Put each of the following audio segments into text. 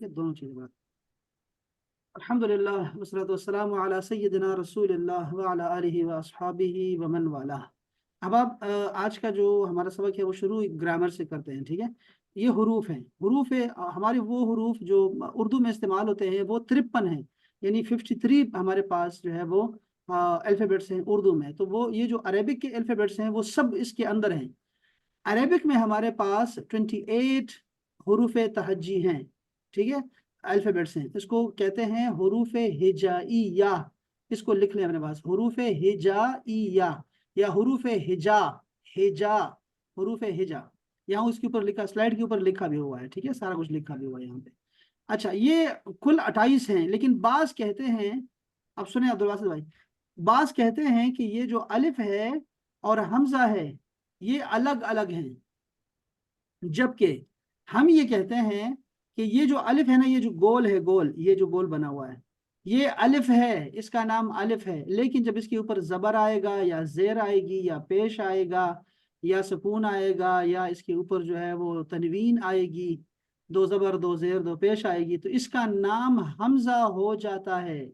ये दोनों चीज़ें बात। अल्हम्दुलिल्लाह वस्सलातु वस्सलामु अला सय्यिदिना रसूलिल्लाह व अला आलिहि व अस्हाबिहि व मन वाला। अब आप आज का जो हमारा सबक है वो शुरू ग्रामर से करते हैं, ठीक है। ये हुरूफ हैं, हुरूफ है हमारे वो हुरूफ जो उर्दू में इस्तेमाल होते हैं वो 53 हैं, यानी 53 हमारे पास जो है वो अल्फ़ाबेट्स हैं उर्दू में। तो वो ये जो अरेबिक के अल्फ़ाबेट्स हैं वो सब इसके अंदर हैं। अरेबिक में हमारे पास 28 हरूफ तहज्जी हैं, ठीक है, अल्फ़ाबेट्स हैं। इसको कहते हैं हरूफ हिजाइया। इसको लिख लें अपने पास, हरूफ हिजाइया या हरूफ हिजा, हिजा, हरूफ हिजा। यहाँ उसके ऊपर लिखा, स्लाइड के ऊपर लिखा भी हुआ है, ठीक है, सारा कुछ लिखा भी हुआ है यहाँ पे। अच्छा, ये कुल 28 हैं, लेकिन बाज कहते हैं, अब सुने अब्दुल वासिद भाई, बाज कहते हैं कि ये जो अलिफ है और हमजा है ये अलग अलग हैं, जबकि हम ये कहते हैं कि ये जो अलिफ है ना, ये जो गोल है, गोल, ये जो गोल बना हुआ है ये अलिफ है, इसका नाम अलिफ है। लेकिन जब इसके ऊपर जबर आएगा या जेर आएगी या पेश आएगा या सुकून आएगा या इसके ऊपर जो है वो तनवीन आएगी, दो जबर दो जेर दो पेश आएगी, तो इसका नाम हमजा हो जाता है।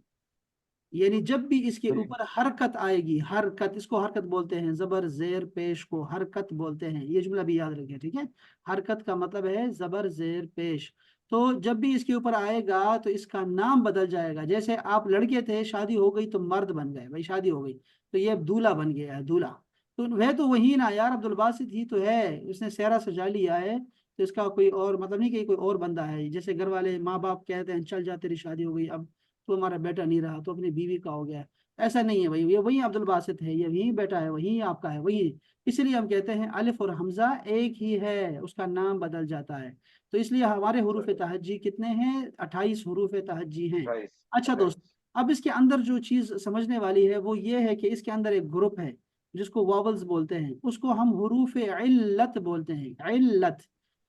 यानी जब भी इसके ऊपर हरकत आएगी, हरकत, इसको हरकत बोलते हैं, जबर जेर पेश को हरकत बोलते हैं, ये जुमला भी याद रखें, ठीक है। हरकत का मतलब है जबर जेर पेश। तो जब भी इसके ऊपर आएगा तो इसका नाम बदल जाएगा। जैसे आप लड़के थे, शादी हो गई तो मर्द बन गए, भाई शादी हो गई तो ये अब दूल्हा बन गया है, दूल्हा। तो वह तो वही ना यार, अब्दुल बासित ही तो है, उसने सेहरा सजा लिया है, तो इसका कोई और मतलब नहीं कि कोई और बंदा है। जैसे घर वाले माँ बाप कहते हैं चल जा तेरी शादी हो गई, अब तो हमारा बेटा नहीं रहा, तो अपनी बीवी का हो गया। ऐसा नहीं है भाई, ये वही अब्दुल बासित है, ये वही बेटा है, वही आपका है, वही। इसलिए हम कहते हैं अलिफ और हमजा एक ही है, उसका नाम बदल जाता है। तो इसलिए हमारे हरूफ तहज्जी कितने हैं? 28 हरूफ तहज्जी हैं। अच्छा दोस्त, अब इसके अंदर जो चीज समझने वाली है वो ये है कि इसके अंदर एक ग्रुप है जिसको वावल्स बोलते हैं, उसको हम हरूफ इल्लत बोलते हैं, इल्लत।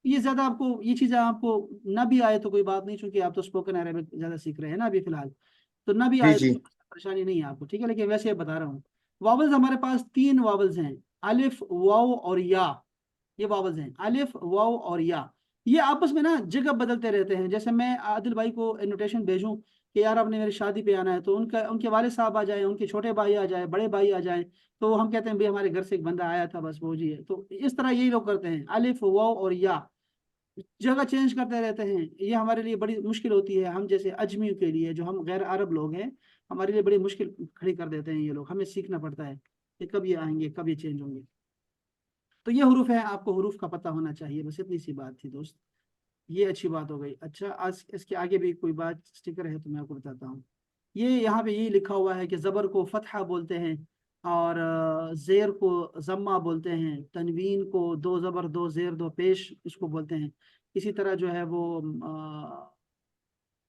ये ज्यादा आपको ये चीजें आपको ना भी आए तो कोई बात नहीं, चूंकि आप तो स्पोकन अरेबिक ज्यादा सीख रहे हैं ना अभी फिलहाल, तो ना भी जी आए जी। तो परेशानी नहीं है आपको, ठीक है। लेकिन वैसे बता रहा हूँ, वावल्स हमारे पास 3 वावल्स हैं, अलिफ वाव और या। ये वावल्स हैं, अलिफ वाव और या। ये आपस में ना जगह बदलते रहते हैं। जैसे मैं आदिल भाई को इनविटेशन भेजूं कि यार आपने मेरी शादी पे आना है, तो उनका, उनके वाले साहब आ जाए, उनके छोटे भाई आ जाए, बड़े भाई आ जाए, तो हम कहते हैं भाई हमारे घर से एक बंदा आया था, बस वो जी है। तो इस तरह यही लोग करते हैं, अलिफ वाव और या जगह चेंज करते रहते हैं। ये हमारे लिए बड़ी मुश्किल होती है, हम जैसे अजमियों के लिए, जो हम गैर अरब लोग हैं, हमारे लिए बड़ी मुश्किल खड़ी कर देते हैं ये लोग। हमें सीखना पड़ता है कि कब ये आएंगे, कब ये चेंज होंगे। तो ये हरूफ है, आपको हरूफ का पता होना चाहिए, बस इतनी सी बात थी दोस्त। ये अच्छी बात हो गई। अच्छा, आज इसके आगे भी कोई बात स्टिकर है तो मैं आपको बताता हूँ। ये यहाँ पे यही लिखा हुआ है कि ज़बर को फतहा बोलते हैं और ज़ेर को ज़म्मा बोलते हैं, तनवीन को दो ज़बर दो ज़ेर दो पेश इसको बोलते हैं। इसी तरह जो है वो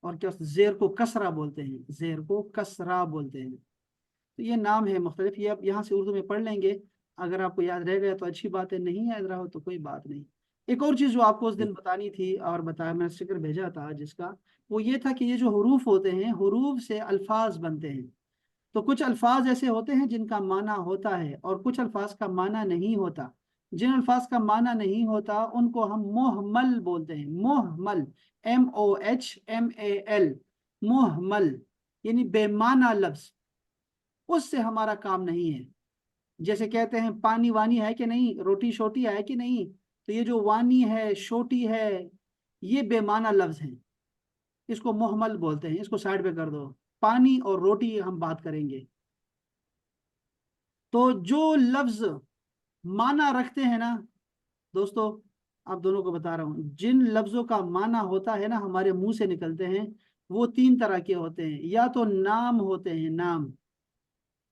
और क्या, ज़ेर को कसरा बोलते हैं, ज़ेर को कसरा बोलते हैं। तो ये नाम है मुख्तलिफ, ये आप यहाँ से उर्दू में पढ़ लेंगे। अगर आपको याद रह गया तो अच्छी बात है, नहीं याद रहा हो तो कोई बात नहीं। एक और चीज़ जो आपको उस दिन बतानी थी और बताया, मैंने स्टिकर भेजा था जिसका, वो ये था कि ये जो हरूफ होते हैं, हरूफ से अल्फाज बनते हैं। तो कुछ अल्फाज ऐसे होते हैं जिनका माना होता है और कुछ अल्फाज का माना नहीं होता। जिन अल्फाज का माना नहीं होता उनको हम मुहमल बोलते हैं, मुहमल, MOHMAL, मुहमल, यानी बेमाना लफ्ज, उससे हमारा काम नहीं है। जैसे कहते हैं पानी वानी है कि नहीं, रोटी शोटी है कि नहीं, तो ये जो वानी है शोटी है ये बेमाना लफ्ज हैं, इसको मुहमल बोलते हैं, इसको साइड पे कर दो। पानी और रोटी हम बात करेंगे। तो जो लफ्ज माना रखते हैं ना दोस्तों, आप दोनों को बता रहा हूं, जिन लफ्जों का माना होता है ना, हमारे मुंह से निकलते हैं, वो 3 तरह के होते हैं। या तो नाम होते हैं, नाम,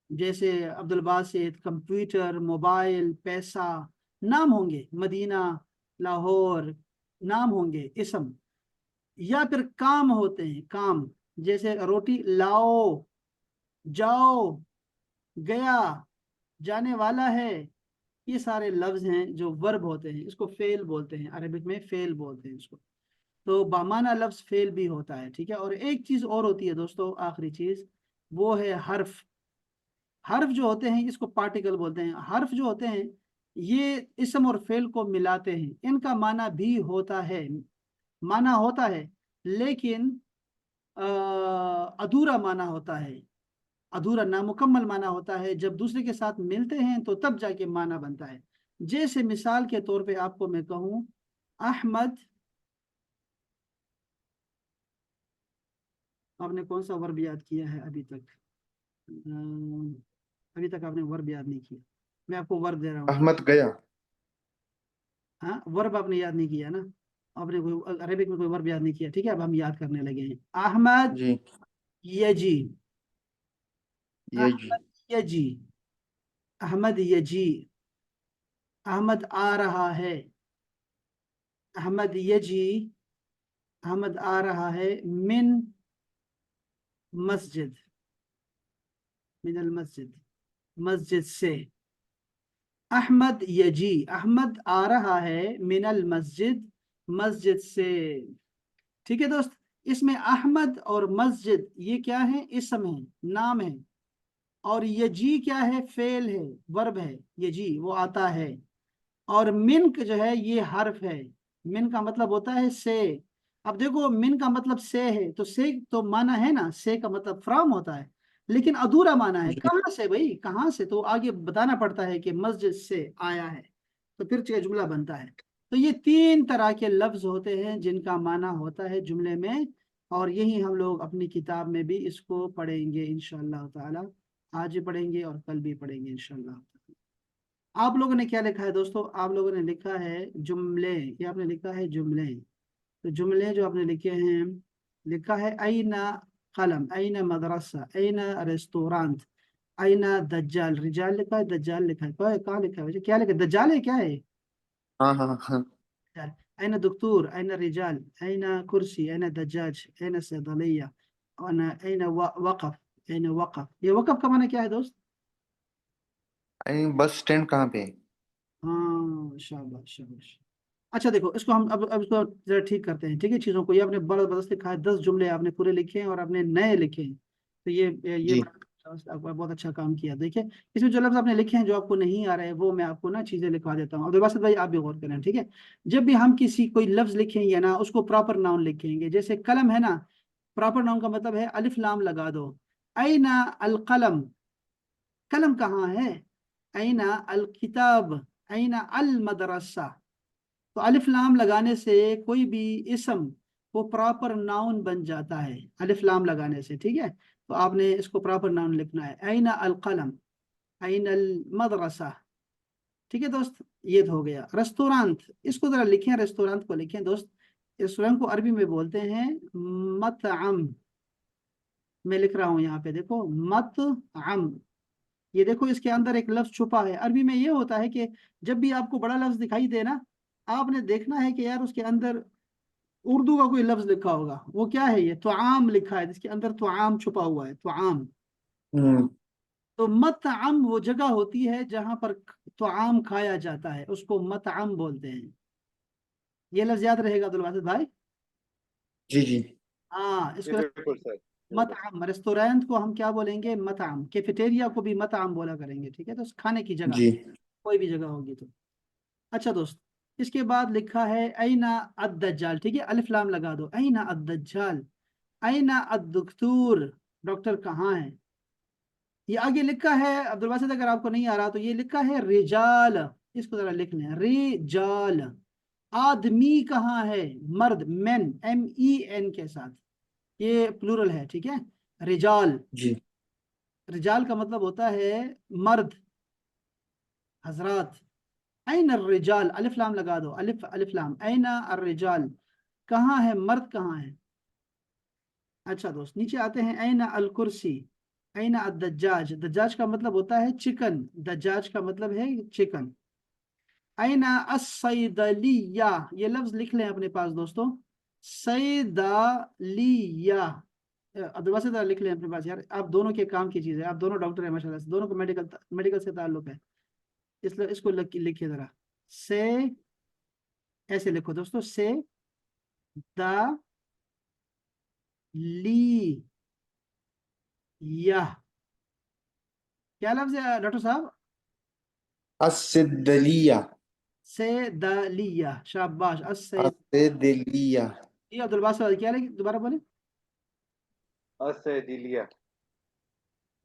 जैसे अब्दुल बासित, कंप्यूटर, मोबाइल, पैसा, नाम होंगे, मदीना, लाहौर, नाम होंगे, इसम। या फिर काम होते हैं, काम, जैसे रोटी लाओ, जाओ, गया, जाने वाला है। ये सारे लफ्ज हैं जो वर्ब होते हैं, इसको फेल बोलते हैं, अरबिक में फेल बोलते हैं इसको। तो बामाना लफ्ज फेल भी होता है, ठीक है। और एक चीज और होती है दोस्तों, आखिरी चीज, वो है हर्फ। हर्फ जो होते हैं इसको पार्टिकल बोलते हैं। हर्फ जो होते हैं ये इसम और फेल को मिलाते हैं, इनका माना भी होता है, माना होता है, लेकिन अधूरा माना होता है, अधूरा नामुकम्मल माना होता है। जब दूसरे के साथ मिलते हैं तो तब जाके माना बनता है। जैसे मिसाल के तौर पे आपको मैं कहूँ, अहमद, आपने कौन सा वर्ब याद किया है अभी तक? अभी तक आपने वर्ब याद नहीं किया। मैं आपको वर्ब दे रहा हूँ। अहमद गया। हाँ, वर्ब आपने याद नहीं किया ना, आपने कोई अरेबिक में कोई वर्ब याद नहीं किया। ठीक है, अब हम याद करने लगे हैं। अहमद जी। यजी, ये जी। अहमद यजी, अहमद यजी, अहमद आ रहा है, अहमद यजी, अहमद आ रहा है, मिन मस्जिद, मिनल मस्जिद, मस्जिद से। अहमद यजी, अहमद आ रहा है, मिनल मस्जिद, मस्जिद से। ठीक है दोस्त, इसमें अहमद और मस्जिद ये क्या है? इसम है, नाम है। और यजी क्या है? फेल है, वर्ब है। यजी वो आता है। और मिन जो है ये हर्फ है। मिन का मतलब होता है से। अब देखो, मिन का मतलब से है, तो से तो माना है ना, से का मतलब फ्रॉम होता है। लेकिन अधूरा माना है, जी कहाँ से भाई, कहाँ से? तो आगे बताना पड़ता है कि मस्जिद से आया है, तो फिर जो जुमला बनता है। तो ये तीन तरह के लफ्ज होते हैं जिनका माना होता है जुमले में। और यही हम लोग अपनी किताब में भी इसको पढ़ेंगे इंशाअल्लाह ताला। आज भी पढ़ेंगे और कल भी पढ़ेंगे इंशाअल्लाह। आप लोगों ने क्या लिखा है दोस्तों? आप लोगों ने लिखा है जुमले, ये आपने लिखा है जुमले। तो जुमले जो आपने लिखे हैं, लिखा है ऐना कलम, ऐना मदरसा, ऐना रेस्टोरेंट, ऐना दज्जाल। रिजाल लिखा है, दज्जाल लिखा है, कहाँ लिखा है वैसे? क्या लिखा है? दज्जाल है क्या है? हाँ हाँ हाँ। दज्जाल। ऐना दक्तूर, ऐना रिजाल, ऐना कुर्सी, ऐना दज्जाज, ऐना सैदलिया, ऐना वक़फ, ऐना वक़फ। ये वक़फ का माना क्या है दोस्त? बस स्टैंड कहाँ पे है? हाँ, शाबाश शाबाश। अच्छा देखो, इसको हम अब इसको जरा ठीक करते हैं। ठीक है, चीज़ों को, ये आपने बड़ा बरस लिखा है, 10 जुमले आपने पूरे लिखे हैं और आपने नए लिखे हैं। तो ये जी बड़ा आपका बहुत अच्छा काम किया। देखिए, इसमें जो लफ्ज़ आपने लिखे हैं जो आपको नहीं आ रहे हैं, वो मैं आपको ना चीज़ें लिखवा देता हूँ। अब्दुल बासित भाई आप भी गौर करें, ठीक है। जब भी हम किसी कोई लफ्ज़ लिखेंगे ना, उसको प्रॉपर नाउन लिखेंगे। जैसे कलम है ना, प्रॉपर नाउन का मतलब है अलिफ लाम लगा दो। ऐना अल कलम, कलम कहाँ है? ऐना अल किताब, ऐना अल मदरसा। तो अलिफ लाम लगाने से कोई भी इसम वो प्रॉपर नाउन बन जाता है, अलिफ लाम लगाने से। ठीक है, तो आपने इसको प्रॉपर नाउन लिखना है, ऐना अल कलम, ऐना अल मदरसा। ठीक है दोस्त, ये तो हो गया। रेस्टोरेंट, इसको जरा लिखें, रेस्टोरेंट को लिखें दोस्त। रेस्टोरेंट को अरबी में बोलते हैं मतअम। मैं लिख रहा हूँ यहाँ पे, देखो, मतअम। ये देखो, इसके अंदर एक लफ्ज छुपा है। अरबी में ये होता है कि जब भी आपको बड़ा लफ्ज दिखाई दे ना, आपने देखना है कि यार उसके अंदर उर्दू का कोई लफ्ज लिखा होगा। वो क्या है? ये तुआम लिखा है, जिसके अंदर तुआम छुपा हुआ है, तुआम। हम्म। तो मतअम वो जगह होती है जहां पर तुआम खाया जाता है, उसको मतअम बोलते हैं। ये लफ्ज याद रहेगा अब्दुल बासित भाई। जी जी। हाँ, जी इसको बिल्कुल सर, बिल्कुल। मतअम, रेस्टोरेंट को हम क्या बोलेंगे? मतअम। कैफेटेरिया को भी मतअम बोला करेंगे। ठीक है, तो खाने की जगह, जी कोई भी जगह होगी तो। अच्छा दोस्त, इसके बाद लिखा है ऐना अद-दज्जाल। ठीक है, अलिफ लाम लगा दो, ऐना अद-दज्जाल, ऐना अद-दुक्तूर, डॉक्टर कहाँ है? ये आगे लिखा है अब्दुल बासित, अगर आपको नहीं आ रहा तो ये लिखा है रिजाल। इसको जरा लिख लें, रिजाल। आदमी कहाँ है? मर्द, मेन, MEN के साथ, ये प्लूरल है। ठीक है, रिजाल। जी रिजाल का मतलब होता है मर्द, हजरात। ऐन रिजाल, अलिफ लाम लगा दो, अलिफ अलिफ लाम, ऐन रिजाल, कहाँ है मर्द, कहाँ है? अच्छा दोस्त, नीचे आते हैं, ऐन अल कुर्सी, ऐन दज्जाज। दज्जाज का मतलब होता है चिकन, दज्जाज का मतलब है चिकन। ऐन असैदलिया, ये लफ्ज लिख लें अपने पास दोस्तों, सैदलिया। अब्दुल से लिख लें अपने पास यार, आप दोनों के काम की चीज़ है, आप दोनों डॉक्टर हैं माशाल्लाह से, दोनों को मेडिकल मेडिकल से ताल्लुक है। इसलिए इसको लिखिए जरा, से, ऐसे लिखो दोस्तों, से द ली या, क्या लफ्ज है डॉक्टर साहब? असदलिया। से द लिया, शाबाश, अस्से। असदलिया। یہ عبد الباسط بھائی کیا لکھیں؟ دوبارہ بولیں، اسدیلیہ،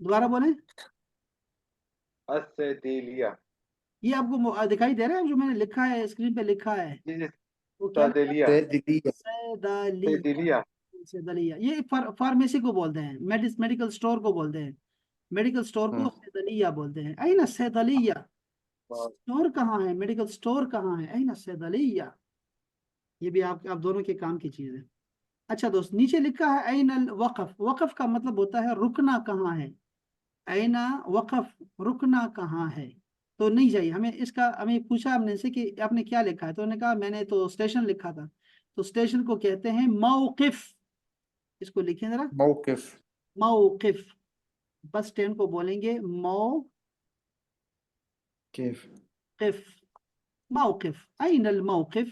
دوبارہ بولیں. اسدیلیہ. یہ آپ کو دکھائی دے رہا ہے جو میں نے لکھا ہے اسکرین پہ لکھا ہے جی جی، وہ کیا لکھا سدیلیہ، سے دلیہ. ہے؟ سیدالیہ. سدیلیہ. سیدالیہ یہ فارمیسی کو بولتے ہیں، میڈیکل سٹور کو بولتے ہیں، میڈیکل سٹور کو سیدالیہ بولتے ہیں. این سیدالیہ، سٹور کہاں ہے، میڈیکل سٹور کہاں ہے، این سیدالیہ. یہ بھی آپ دونوں کے کام کی چیز ہے. اچھا دوست، نیچے لکھا ہے این الوقف. وقف کا مطلب ہوتا ہے رکنا کہاں ہے. این وقف، رکنا کہاں ہے. تو نہیں چاہیے ہمیں اس کا. ہمیں پوچھا ہم نے سے کہ آپ نے کیا لکھا ہے، تو انہوں نے کہا میں نے تو اسٹیشن لکھا تھا. تو اسٹیشن کو کہتے ہیں موقف. اس کو لکھیں ذرا، موقف. موقف. بس اسٹینڈ کو بولیں گے موقف. کیف. موقف. این الموقف.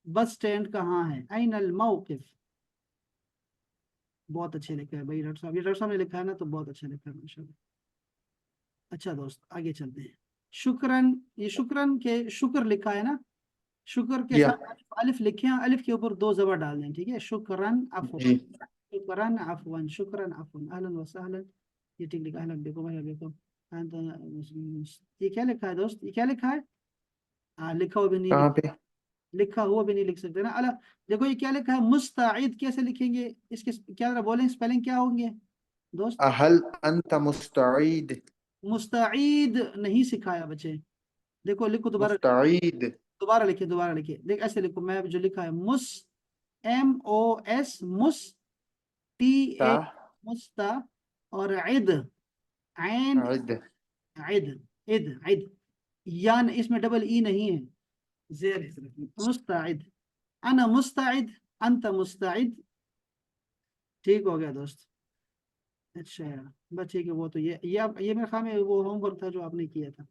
بس اسٹینڈ کہاں ہے، این الموقف. بہت اچھے لکھا ہے بھائی ڈاکٹر صاحب، یہ ڈاکٹر صاحب نے لکھا ہے نا تو بہت اچھا لکھا ہے ماشاءاللہ. اچھا دوست آگے چلتے ہیں. شکرن، یہ شکرن کے شکر لکھا ہے نا، شکر کے جی ساتھ الف لکھیں، الف کے اوپر 2 زبر ڈال دیں. ٹھیک ہے، شکرن عفوا، جی. شکرن عفوا، شکرن عفوا، اہلا وسہلا. یہ ٹھیک لکھا ہے، اہلا بکم، اہلا بکم. یہ کیا لکھا ہے دوست، یہ کیا لکھا ہے؟ لکھا ہوا بھی نہیں کہاں پہ؟ لکھا ہوا بھی نہیں لکھ سکتے نا. اللہ دیکھو یہ کیا لکھا ہے، مستعد. کیسے لکھیں گے اس کے، کیا ذرا بولیں اسپیلنگ کیا ہوں گے دوست؟ هل انت مستعد؟ مستعید نہیں سکھایا بچے. دیکھو لکھو دوبارہ، مستعد. دوبارہ لکھے، دوبارہ لکھے. دیکھ ایسے لکھو، میں جو لکھا ہے مس، ایم او ایس، مس، ٹی اے، تا. مستا، اور عد، عین، عد. عد، عد، عد. یان اس میں ڈبل ای نہیں ہے، زیر ہے صرف. مستعد، انا مستعد، انت مستعد. ٹھیک ہو گیا دوست. اچھا بس ٹھیک ہے. وہ تو یہ میرے خیال میں وہ ہوم ورک تھا جو آپ نے کیا تھا،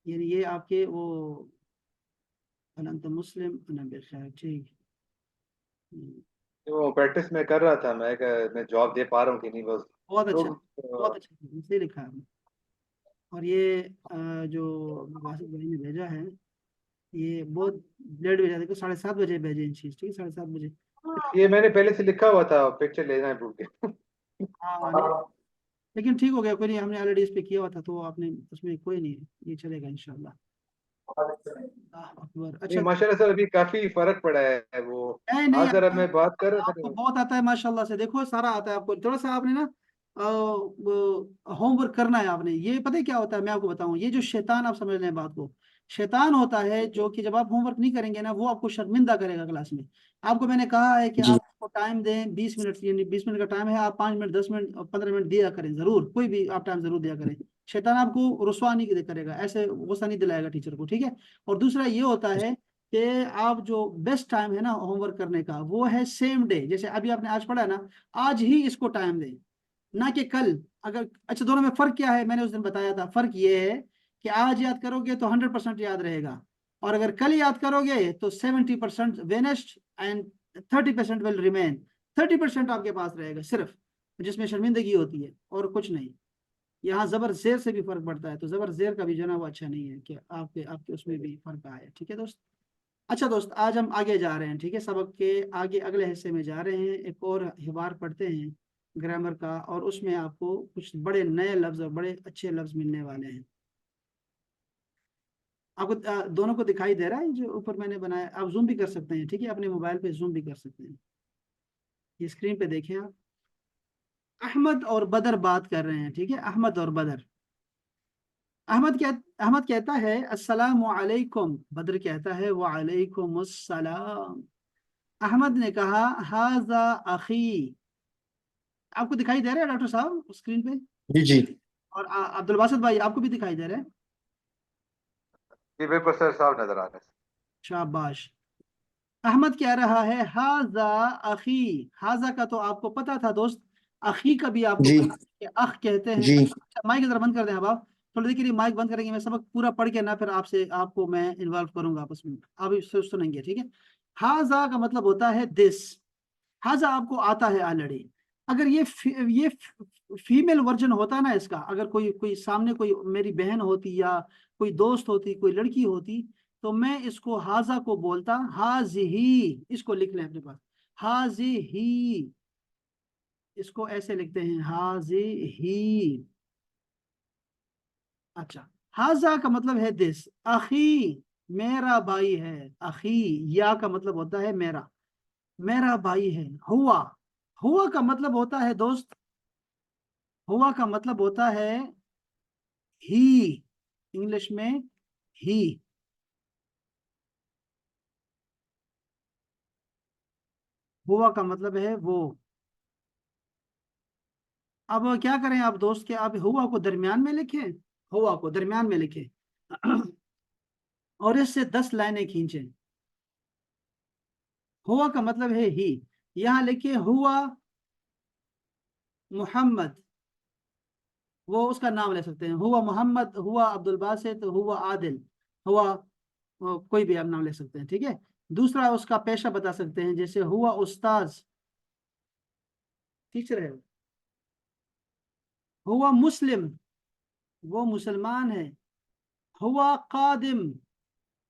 یعنی یہ آپ کے وہ انت مسلم انا بخیر. ٹھیک. وہ پریکٹس میں کر رہا تھا میں جاب دے پا رہا ہوں کہ نہیں بس. بہت اچھا، تو بہت اچھا، صحیح لکھا ہے آپ نے. اور یہ جو باسط بھائی نے بھیجا ہے یہ بہت لیٹ بھیجا. دیکھو 7:30 بجے بھیجے ان چیز. ٹھیک ہے 7:30 بجے. یہ میں نے پہلے سے لکھا ہوا تھا، پکچر لینا ہے بھول کے. ہاں نہیں، لیکن ٹھیک ہو گیا، کوئی نہیں، ہم نے آلریڈی اس پہ کیا ہوا تھا تو آپ نے اس میں کوئی نہیں، یہ چلے گا انشاءاللہ. اللہ اکبر. اچھا ماشاء اللہ سر ابھی کافی فرق پڑا ہے. وہ نہیں نہیں، آج ذرا میں بات کر رہا آپ کو تھا. بہت آتا ہے ماشاءاللہ سے. دیکھو سارا آتا ہے آپ کو، تھوڑا سا آپ نے نا ہوم ورک کرنا ہے آپ نے. یہ پتہ ہے کیا ہوتا ہے، میں آپ کو بتاؤں. یہ جو شیطان، آپ سمجھ لیں بات کو، شیطان ہوتا ہے جو کہ جب آپ ہوم ورک نہیں کریں گے نا وہ آپ کو شرمندہ کرے گا کلاس میں. آپ کو میں نے کہا ہے کہ جی. آپ کو ٹائم دیں 20 منٹ، یعنی 20 منٹ کا ٹائم ہے، آپ 5 منٹ، 10 منٹ، 15 منٹ دیا کریں ضرور. کوئی بھی آپ ٹائم ضرور دیا کریں. شیطان آپ کو رسوا نہیں کرے گا، ایسے غصہ نہیں دلائے گا ٹیچر کو. ٹھیک ہے. اور دوسرا یہ ہوتا ہے کہ آپ جو بیسٹ ٹائم ہے نا ہوم ورک کرنے کا وہ ہے سیم ڈے. جیسے ابھی آپ نے آج پڑھا ہے نا، آج ہی اس کو ٹائم دیں، نہ کہ کل. اگر اچھا دونوں میں فرق کیا ہے میں نے اس دن بتایا تھا. فرق یہ ہے کہ آج یاد کرو گے تو 100% یاد رہے گا، اور اگر کل یاد کرو گے تو 70% وینسڈ اینڈ 30% ول ریمین. 30% آپ کے پاس رہے گا صرف، جس میں شرمندگی ہوتی ہے اور کچھ نہیں. یہاں زبر زیر سے بھی فرق پڑتا ہے، تو زبر زیر کا بھی جو ہے نا وہ اچھا نہیں ہے کہ آپ کے اس میں بھی فرق آئے. ٹھیک ہے دوست. اچھا دوست آج ہم آگے جا رہے ہیں. ٹھیک ہے، سبق کے آگے اگلے حصے میں جا رہے ہیں. ایک اور حوار پڑھتے ہیں گرامر کا، اور اس میں آپ کو کچھ بڑے نئے لفظ اور بڑے اچھے لفظ ملنے والے ہیں. آپ کو دونوں کو دکھائی دے رہا ہے جو اوپر میں نے بنایا؟ آپ زوم بھی کر سکتے ہیں. ٹھیک ہے، اپنے موبائل پہ زوم بھی کر سکتے ہیں. یہ اسکرین پہ دیکھیں آپ. احمد اور بدر بات کر رہے ہیں. ٹھیک ہے، احمد اور بدر. احمد کہتا ہے السلام علیکم، بدر کہتا ہے وعلیکم السلام. احمد نے کہا ہاذا اخی. آپ کو دکھائی دے رہا ہے ڈاکٹر صاحب اسکرین پہ؟ جی جی. اور عبد الباسط بھائی آپ کو بھی دکھائی دے رہا ہے؟ جی بالکل سر، صاحب نظر آ رہا ہے. شاباش. احمد کہہ رہا ہے ہاذا اخی. ہاذا کا تو آپ کو پتا تھا دوست، اخی کا بھی آپ کو جی پتا کہ اخ کہتے ہیں. جی. اچھا مائک ذرا بند کر دیں اب آپ تھوڑی دیر کے لیے. مائک بند کریں گے، میں سبق پورا پڑھ کے نہ پھر آپ کو میں انوالو کروں گا آپس میں، آپ سنیں گے. ٹھیک ہے. ہاذا کا مطلب ہوتا ہے دس. ہاذا آپ کو آتا ہے آلریڈی. اگر یہ فیمیل ورژن ہوتا نا اس کا، اگر کوئی سامنے کوئی میری بہن ہوتی یا کوئی دوست ہوتی، کوئی لڑکی ہوتی، تو میں اس کو हाजा को बोलता हाजिही, इसको लिख लें अपने पास, हाजिही, इसको ऐसे लिखते हैं हाजिही। अच्छा, हाजा का मतलब है दिस, अखी मेरा भाई है, अखी या का मतलब होता है मेरा, मेरा भाई है। हुआ, हुआ का मतलब होता है दोस्त, हुआ का मतलब होता है ही, इंग्लिश में ही। हुआ का मतलब है वो। अब क्या करें आप दोस्त के, आप हुआ को दरमियान में लिखें, हुआ को दरमियान में लिखें और इससे 10 लाइनें खींचें। हुआ का मतलब है ही, यहां लिखिए हुआ मोहम्मद, वो उसका नाम ले सकते हैं, हुआ मोहम्मद, हुआ अब्दुल बासित, हुआ आदिल, हुआ कोई भी आप नाम ले सकते हैं, ठीक है। दूसरा उसका पेशा बता सकते हैं, जैसे हुआ उस्ताज, टीचर है। हुआ मुस्लिम, वो मुसलमान है। हुआ कादिम,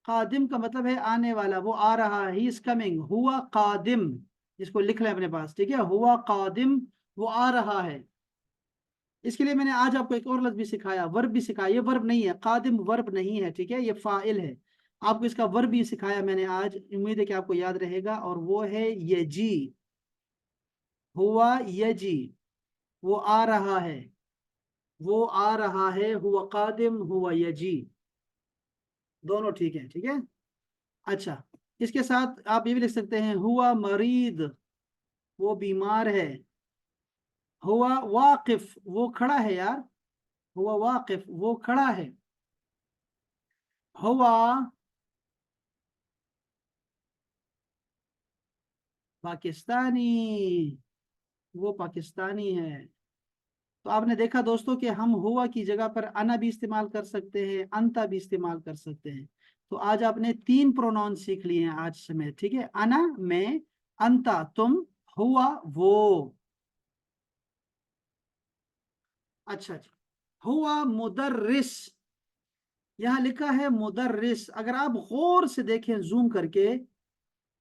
कादिम का मतलब है आने वाला, वो आ रहा है, ही इज कमिंग, हुआ कादिम, जिसको लिख लें अपने पास, ठीक है, हुआ कादिम, वो आ रहा है। इसके लिए मैंने आज आपको एक और लफ्ज भी सिखाया, वर्ब भी सिखाया, ये वर्ब नहीं है, कादिम वर्ब नहीं है, ठीक है, ये फाइल है। आपको इसका वर्ब भी सिखाया मैंने आज, उम्मीद है कि आपको याद रहेगा, और वो है यजी, हुआ यजी, वो आ रहा है, वो आ रहा है, हुआ कादिम, हुआ यजी, दोनों ठीक है, ठीक है। अच्छा, इसके साथ आप ये भी लिख सकते हैं हुआ मरीद, वो बीमार है। हुआ वाकिफ, वो खड़ा है यार, हुआ वाकिफ, वो खड़ा है। हुआ पाकिस्तानी, वो पाकिस्तानी है। तो आपने देखा दोस्तों कि हम हुआ की जगह पर अना भी इस्तेमाल कर सकते हैं, अंता भी इस्तेमाल कर सकते हैं। तो आज आपने 3 प्रोनाउन सीख लिए हैं आज से में, ठीक है, अना मैं, अंता तुम, हुआ वो। अच्छा अच्छा, हुआ मुदर्रिस, यहाँ लिखा है मुदर्रिस, अगर आप गौर से देखें जूम करके,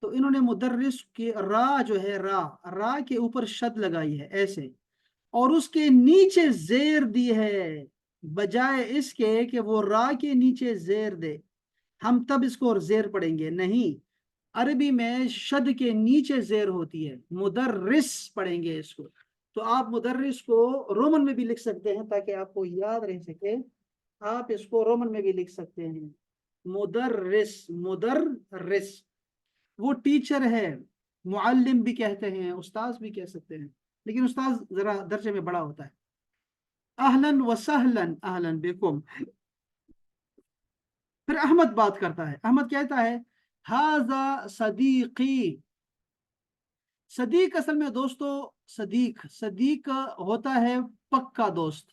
तो इन्होंने मुदर्रिस के रा जो है, रा, रा के ऊपर शद लगाई है ऐसे, और उसके नीचे जेर दी है, बजाय इसके कि वो रा के नीचे जेर दे। हम तब इसको जेर पढ़ेंगे नहीं, अरबी में शद के नीचे जेर होती है, मुदर्रिस पढ़ेंगे इसको। तो आप मुदर्रिस को रोमन में भी लिख सकते हैं ताकि आपको याद रह सके, आप इसको रोमन में भी लिख सकते हैं, मुदर्रिस, मुदर्रिस, वो टीचर है, मुअल्लिम भी कहते हैं, उस्ताज भी कह सकते हैं, लेकिन उस्ताज जरा दर्जे में बड़ा होता है। अहलन व सहलन, अहलन बिकुम। फिर अहमद बात करता है, अहमद कहता है हाजा सदीकी, सदीक असल में दोस्तों, सदीक, सदीक होता है पक्का दोस्त,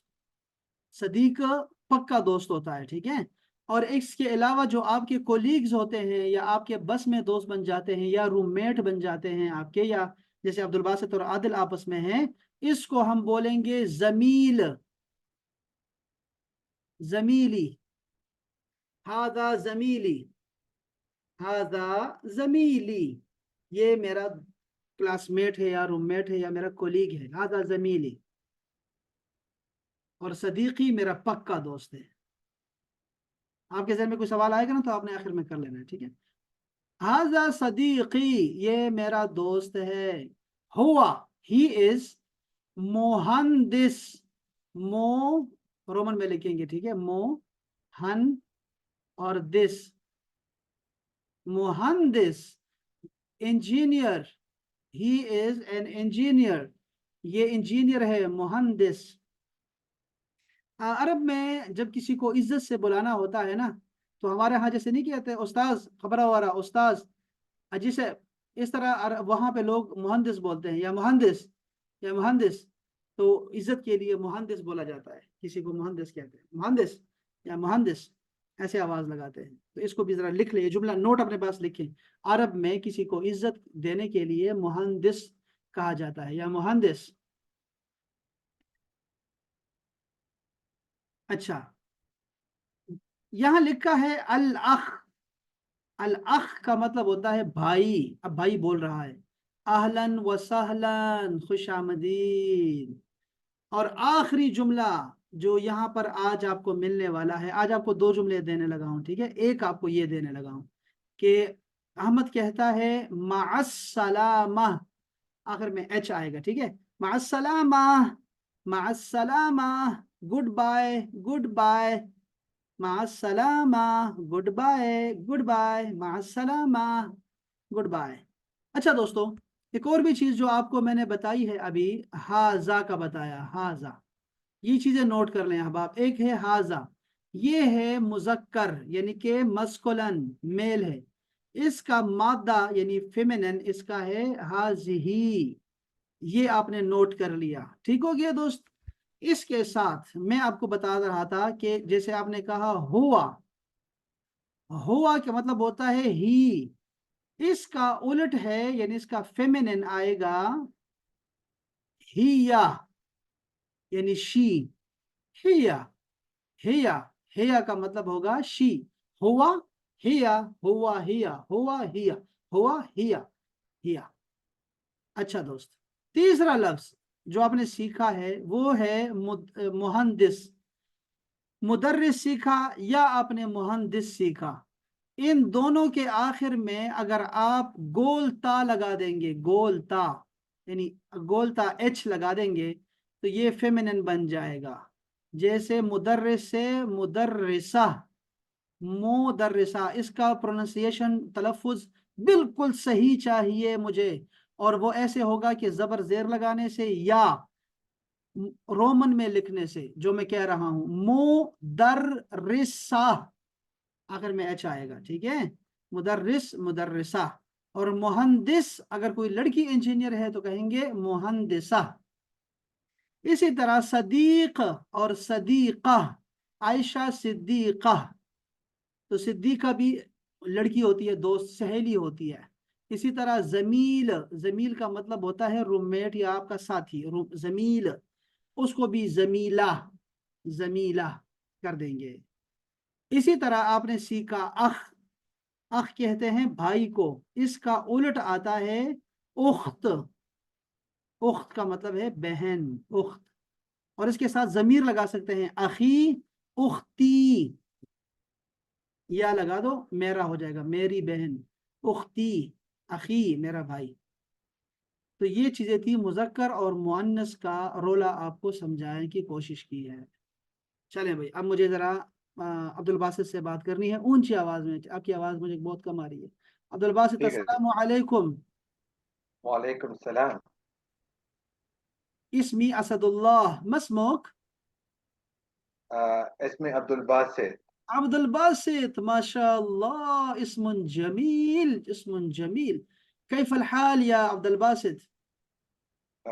सदीक पक्का दोस्त होता है, ठीक है। और इसके अलावा जो आपके कोलीग्स होते हैं, या आपके बस में दोस्त बन जाते हैं, या रूममेट बन जाते हैं आपके, या जैसे अब्दुल बासित और आदिल आपस में हैं, इसको हम बोलेंगे जमील, जमीली, हादा जमीली, हादा जमीली, ये मेरा क्लासमेट है, या रूममेट है, या मेरा कोलीग है, हादा जमीली। और सदीकी मेरा पक्का दोस्त है। आपके जहन में कोई सवाल आएगा ना, तो आपने आखिर में कर लेना है, ठीक है। हाजा सदीकी, ये मेरा दोस्त है। हुआ, ही इज मोहंदिस, मो रोमन में लिखेंगे, ठीक है, मो हन और दिस, मोहंदिस, engineer, he is an engineer, ये इंजीनियर है, मोहंदिस। अरब में जब किसी को इज्जत से बुलाना होता है ना, तो हमारे यहाँ जैसे नहीं कहते उस्ताज, खबरा वारा उस्ताज, जिसे इस तरह वहां पे लोग मुहंदिस बोलते हैं, या मुहंदिस, या मुहंदिस। तो इज्जत के लिए मुहंदिस बोला जाता है, किसी को मुहंदिस कहते हैं, मुहंदिस या मुहंदिस, ऐसे आवाज लगाते हैं। तो इसको भी जरा लिख ले, ये जुमला नोट अपने पास लिखें, अरब में किसी को इज्जत देने के लिए मुहंदिस कहा जाता है, या मुहंदिस। अच्छा, यहां लिखा है अल अख, अल-अख का मतलब होता है भाई। अब भाई बोल रहा है, अहलन व सहलन, खुश आमदीद। और आखिरी जुमला जो यहाँ पर आज आपको मिलने वाला है, आज आपको दो जुमले देने लगा हूँ, ठीक है। एक आपको ये देने लगा हूँ कि अहमद कहता है माअस्सलामा, आखिर में एच आएगा, ठीक है। माअस्सलामा, माअस्सलामा, गुड बाय, गुड बाय, माअस्सलामा, गुड बाय, गुड बाय, माअस्सलामा, गुड बाय। अच्छा दोस्तों, एक और भी चीज जो आपको मैंने बताई है अभी, हाजा का बताया, हाजा, ये चीजें नोट कर लें अहबाब। एक है हाजा, ये है मुजक्कर यानी कि मस्कुलन, मेल है। इसका मादा यानी फेमिनिन इसका है हाजिही। ये आपने नोट कर लिया, ठीक हो गया दोस्त। इसके साथ मैं आपको बता रहा था कि जैसे आपने कहा हुआ, हुआ का मतलब होता है ही, इसका उलट है यानी इसका फेमिनिन आएगा हिया, यानी शी, हिया, हिया, हिया का मतलब होगा शी। हुआ हिया, हुआ हिया, हुआ हिया, हुआ हिया, हिया। अच्छा दोस्त, तीसरा लफ्ज जो आपने सीखा है वो है मुहंदिस। मुदर्रिस सीखा या आपने मुहंदिस सीखा, इन दोनों के आखिर में अगर आप गोल ता लगा देंगे, गोल ता यानी गोल ता एच लगा देंगे, तो ये फेमिनिन बन जाएगा। जैसे मुदर्रिस से मुदर्रिसा, मुदर्रिसा, इसका प्रोनाउंसिएशन तलफ़ुज़ बिल्कुल सही चाहिए मुझे, और वो ऐसे होगा कि ज़बर ज़ेर लगाने से या रोमन में लिखने से, जो मैं कह रहा हूं मुदर्रिसा, आखिर में एच आएगा, ठीक है। मुदर्रिस, मुदर्रिसा। और मुहंदिस, अगर कोई लड़की इंजीनियर है तो कहेंगे मुहंदिसा। इसी तरह सदीक और सदीका, आयशा सिद्दीका, तो सिद्दीका भी लड़की होती है, दोस्त, सहेली होती है। इसी तरह जमील, जमील का मतलब होता है रूममेट या आपका साथी, जमील, उसको भी जमीला, जमीला कर देंगे। इसी तरह आपने सीखा अख, अख कहते हैं भाई को, इसका उलट आता है उख्त, उख्त का मतलब है बहन, उख्त। और इसके साथ जमीर लगा सकते हैं, अखी, उख्ती, या लगा दो, मेरा हो जाएगा, मेरी बहन, उख्ती, अखी, मेरा भाई। तो ये चीजें थी, मुजक्कर और मुअन्नस का रोला आपको समझाने की कोशिश की है। चले भाई, अब मुझे जरा अब्दुल बासित से बात करनी है ऊंची आवाज में, आपकी आवाज मुझे बहुत कम आ रही है। अब्दुल बासित, ठीक है जी। अस्सलामु अलैकुम। वालेकुम सलाम। इसमी असदुल्लाह, मस्मुक? इसमें अब्दुल बासित। अब्दुल बासित, माशाअल्लाह, इस्मुन जमील, इस्मुन जमील। कैफ हाल या अब्दुल बासित? आ,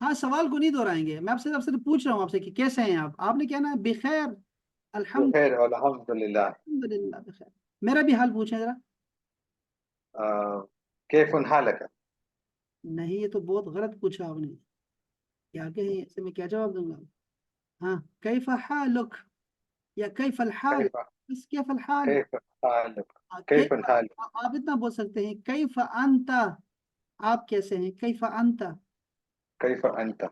हाँ, सवाल को नहीं दोहराएंगे, मैं आपसे आपसे पूछ रहा हूँ आपसे कि कैसे हैं आप। आपने क्या ना, बेखैर, बखैर अल्हम्दुलिल्लाह। अल्हम्दुलिल्लाह बेखैर। मेरा भी हाल पूछें जरा। कैफुन हालक। नहीं, ये तो बहुत गलत पूछा आपने, क्या कहें ऐसे में क्या जवाब दूंगा। हाँ, कैफ हालुक या कैफ हाल, कैफ बस कैफ हाल। कैफ हालक। कैफ, कैफुन हाल। आप इतना बोल सकते हैं कैफ अंता, आप कैसे हैं, कैफ अंता। कैफ अंत।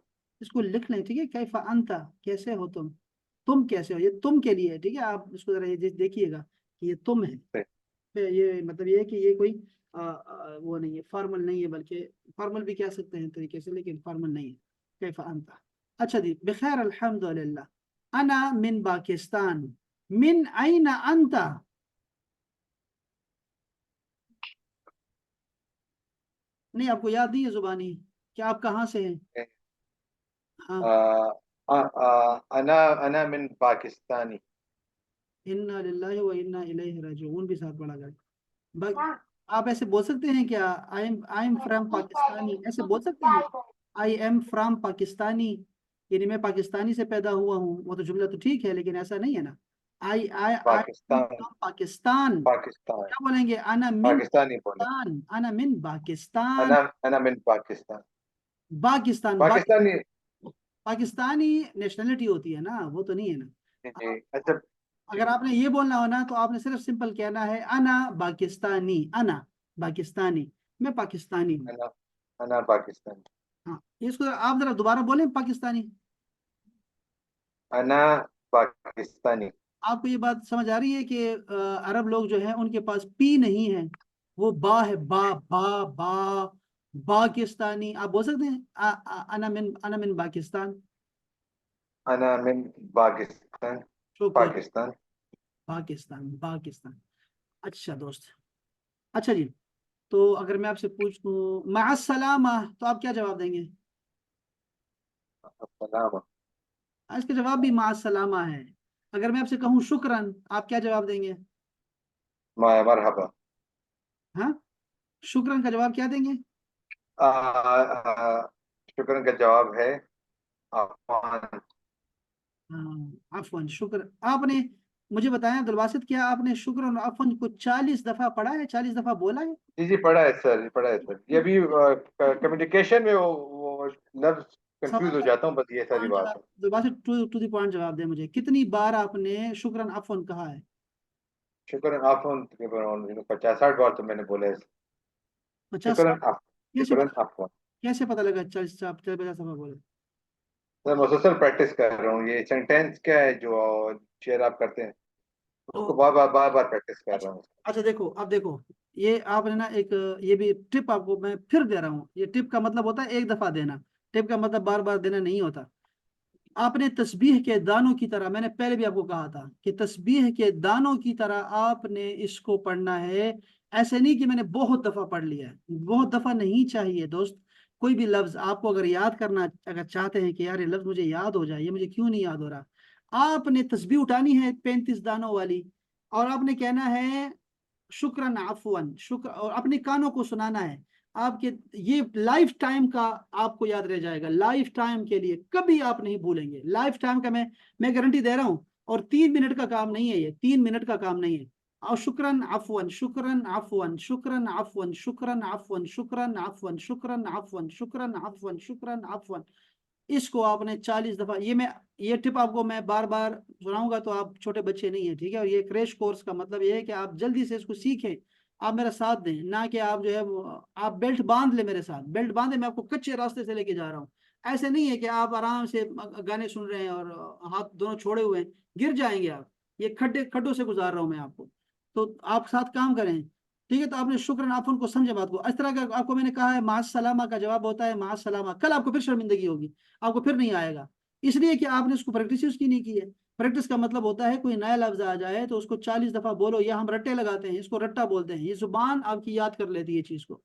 इसको लिख लें, ठीक है, कैफ अंता, कैसे हो तुम कैसे हो, ये तुम के लिए है, ठीक है। आप इसको जरा ये देखिएगा कि ये तुम है। ये मतलब ये है कि ये कोई वो नहीं है, फॉर्मल नहीं है, बल्कि फॉर्मल भी कह सकते हैं तरीके से, लेकिन फॉर्मल नहीं है। कैफ अंता। अच्छा जी, बखैर अल्हम्दुलिल्लाह। अना मिन पाकिस्तान, मिन आइना अंता? नहीं, आपको याद नहीं है जुबानी, क्या आप कहाँ से हैं? हाँ, अना अना मिन पाकिस्तानी। इन्ना लिल्लाहि व इन्ना इलैहि राजिऊन भी साथ पढ़ा गया। आप ऐसे बोल सकते हैं क्या, आई एम फ्रॉम पाकिस्तानी, ऐसे बोल सकते हैं? आई एम फ्रॉम पाकिस्तानी, यानी मैं पाकिस्तानी से पैदा हुआ हूँ, वो तो जुमला तो ठीक है, लेकिन ऐसा नहीं है ना। आई आई आई पाकिस्तान। पाकिस्तान, पाकिस्तान। क्या बोलेंगे, अना मिन पाकिस्तानी बोले। पाकिस्तान, अना मिन पाकिस्तान। अना मिन पाकिस्तान। पाकिस्तान, पाकिस्तानी। पाकिस्तानी नेशनलिटी होती है ना, वो तो नहीं है ना। جی اچھا اگر آپ نے یہ بولنا ہو نا تو آپ نے صرف سمپل کہنا ہے انا پاکستانی، انا پاکستانی، میں پاکستانی ہوں. انا انا پاکستان ہاں اس کو آپ ذرا دوبارہ بولیں پاکستانی. انا پاکستانی آپ کو یہ بات سمجھ آ رہی ہے کہ عرب لوگ جو ہیں ان کے پاس پی نہیں ہے، وہ با ہے، با با با باکستانی. آپ بول سکتے ہیں انا من پاکستان. انا من پاکستان شکر. پاکستان پاکستان پاکستان. اچھا دوست. اچھا جی، تو اگر میں آپ سے پوچھوں مع السلامہ تو آپ کیا جواب دیں گے؟ السلام اس کا جواب بھی مع السلامہ ہے. اگر میں آپ سے کہوں شکرن آپ کیا جواب دیں گے؟ مرحبا ہاں شکرن کا جواب کیا دیں گے؟ شکر کا جواب ہے عفوان عفوا. شکر. آپ نے مجھے بتایا دلواسط، کیا آپ نے شکر اور عفوا کو 40 دفعہ پڑھا ہے، 40 دفعہ بولا ہے؟ جی جی پڑھا ہے سر، جی پڑھا ہے سر. یہ بھی کمیونیکیشن میں وہ لفظ کنفیوز ہو سوال جاتا ہوں، بس یہ ساری بات ہے. دلواسط ٹو دی پوائنٹ جواب دیں مجھے، کتنی بار آپ نے شکرن عفوا کہا ہے؟ شکر عفوان 50-60 بار تو میں نے بولا ہے. 50 بار. کیسے شکر پتا عفوان کیسے پتا لگا 50 دفعہ بولے؟ سر مسلسل پریکٹس کر رہا ہوں. یہ سینٹینس کیا ہے جو شیئر آپ کرتے ہیں اس کو بار بار پریکٹس کر رہا اچھا ہوں. اچھا، دیکھو اب دیکھو، یہ آپ نے نا ایک یہ بھی ٹپ آپ کو میں پھر دے رہا ہوں. یہ ٹپ کا مطلب ہوتا ہے ایک دفعہ دینا، ٹپ کا مطلب بار بار دینا نہیں ہوتا. آپ نے تسبیح کے دانوں کی طرح، میں نے پہلے بھی آپ کو کہا تھا کہ تسبیح کے دانوں کی طرح آپ نے اس کو پڑھنا ہے. ایسے نہیں کہ میں نے بہت دفعہ پڑھ لیا ہے، بہت دفعہ نہیں چاہیے دوست. کوئی بھی لفظ آپ کو اگر یاد کرنا، اگر چاہتے ہیں کہ یار یہ لفظ مجھے یاد ہو جائے، یہ مجھے کیوں نہیں یاد ہو رہا، آپ نے تسبیح اٹھانی ہے 35 دانوں والی، اور آپ نے کہنا ہے شکرن عفون، شکر، اور اپنے کانوں کو سنانا ہے. آپ کے یہ لائف ٹائم کا آپ کو یاد رہ جائے گا، لائف ٹائم کے لیے کبھی آپ نہیں بھولیں گے. لائف ٹائم کا میں گارنٹی دے رہا ہوں. اور 3 منٹ کا کام نہیں ہے، یہ 3 منٹ کا کام نہیں ہے. اور شکرن عفون، شکرن عفون، شکرن عفون، شکرن عفون، شکرن عفون، شکرن عفون، شکرن عفون، شکرن عفون. اس کو آپ نے 40 دفعہ، یہ ٹپ آپ کو میں بار بار سناؤں گا تو آپ چھوٹے بچے نہیں ہیں، ٹھیک ہے. اور یہ کریش کورس کا مطلب یہ ہے کہ آپ جلدی سے اس کو سیکھیں، آپ میرا ساتھ دیں، نہ کہ آپ جو ہے آپ بیلٹ باندھ لیں، میرے ساتھ بیلٹ باندھیں. میں آپ کو کچے راستے سے لے کے جا رہا ہوں. ایسے نہیں ہے کہ آپ آرام سے گانے سن رہے ہیں اور ہاتھ دونوں چھوڑے ہوئے ہیں، گر جائیں گے آپ. یہ کھڈوں سے گزار رہا ہوں میں آپ کو، تو آپ ساتھ کام کریں. ٹھیک ہے، تو آپ نے شکر عفون کو سمجھے بات کو. اس طرح کا آپ کو میں نے کہا ہے مع السلامہ کا جواب ہوتا ہے مع السلامہ. کل آپ کو پھر شرمندگی ہوگی، آپ کو پھر نہیں آئے گا، اس لیے کہ آپ نے اس کو پریکٹس اس کی نہیں کی ہے. پریکٹس کا مطلب ہوتا ہے کوئی نیا لفظ آ جائے تو اس کو 40 دفعہ بولو، یا ہم رٹے لگاتے ہیں، اس کو رٹا بولتے ہیں. یہ زبان آپ کی یاد کر لیتی ہے چیز کو،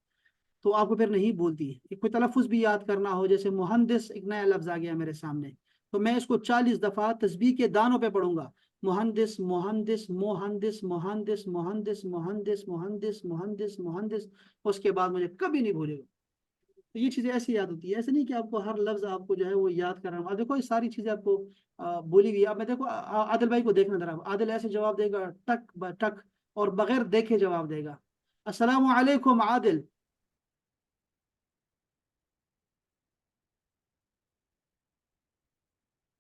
تو آپ کو پھر نہیں بولتی ہے. کوئی تلفظ بھی یاد کرنا ہو، جیسے مہندس ایک نیا لفظ آ گیا میرے سامنے، تو میں اس کو 40 دفعہ تسبیح کے دانوں پہ پڑھوں گا. مہندس مہندس مہندس مہندس مہندس مہندس مہندس مہندس مہندس. اس کے بعد مجھے کبھی نہیں بھولے گا. تو یہ چیزیں ایسی یاد ہوتی ہے، ایسے نہیں کہ آپ کو ہر لفظ آپ کو جو ہے وہ یاد کرنا. اب دیکھو یہ ساری چیزیں آپ کو بولی گئی. اب میں دیکھو عادل بھائی کو دیکھنا ذرا، عادل ایسے جواب دے گا ٹک ٹک، اور بغیر دیکھے جواب دے گا. السلام علیکم عادل.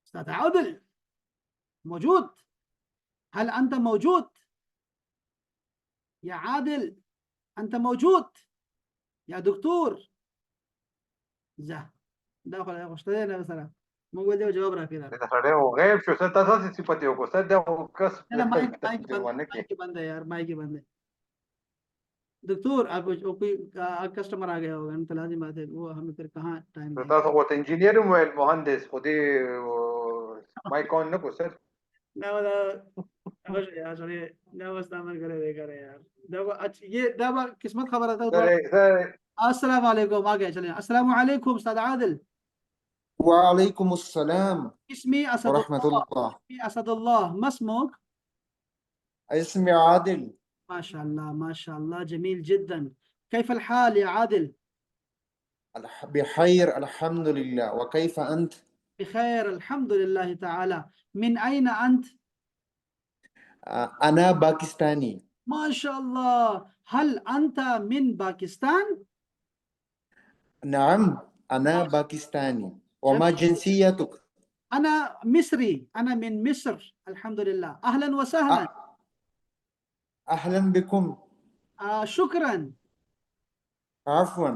استاذ عادل موجود؟ هل أنت موجود يا عادل؟ أنت موجود يا دكتور؟ زه داخل يا اشترينا مثلا مو ده جواب را كده. سړی و غیب شو سر تاسو څه صفت یو کو سر دا کس لا مايك بند، جرمانه کې مايك بند ہے یار، مايك بند ہے. دکتور آپ کو کوئی کسٹمر آ گیا ہوگا، تو لازم بات ہے وہ ہمیں پھر کہاں ٹائم دیں. تاسو خو ته انجینیر مو مهندس خو دې مای کون نه کو سر. لا يا سوري لا بستعمل کرے دے کرے یار. دابا اچھا یہ دابا قسمت خبر آتا سر ہے. سر السلام علیکم، آ گئے چلیں. السلام علیکم استاذ عادل. وعليكم السلام اسمي اسد ورحمة الله، الله. اسمي اسد الله. ما اسمك؟ اسمي عادل. ما شاء الله ما شاء الله، جميل جدا. كيف الحال يا عادل؟ بخير الحمد لله، وكيف أنت؟ بخير الحمد لله تعالى. من أين أنت؟ أنا باكستاني. ما شاء الله. هل أنت من باكستان؟ نعم أنا ما شاء باكستاني. الله. وما جميل. جنسيتك؟ أنا مصري، أنا من مصر الحمد لله. أهلا وسهلا. أهلا بكم. شكرا. عفوا.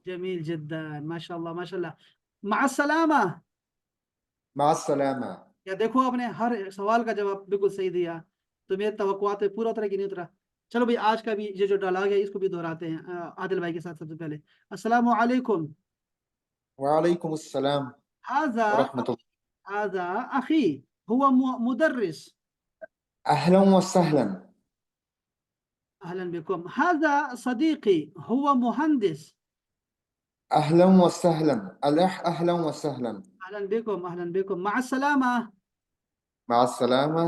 جميل جدا، ما شاء الله ما شاء الله. مع السلامة. مع السلامة. या देखो आपने हर सवाल का जवाब बिल्कुल सही दिया, तो मेरे तवक्कुआत पे पूरा उतरा कि नहीं उतरा। चलो भाई, आज का भी ये जो डायलॉग है इसको भी दोहराते हैं आदिल भाई के साथ। सबसे पहले अस्सलामु अलैकुम। وعليكم السلام हाजा ورحمة الله. हाजा अखी हुआ मुदर्रिस। أهلا وسهلا. अहलन बिकुम। हाजा सदीकी हुआ मुहंदिस। أهلا وسهلا. أهلا وسهلا. अहलन बिकुम अहलन बिकुम। मा अस्सलामा। مع السلامة.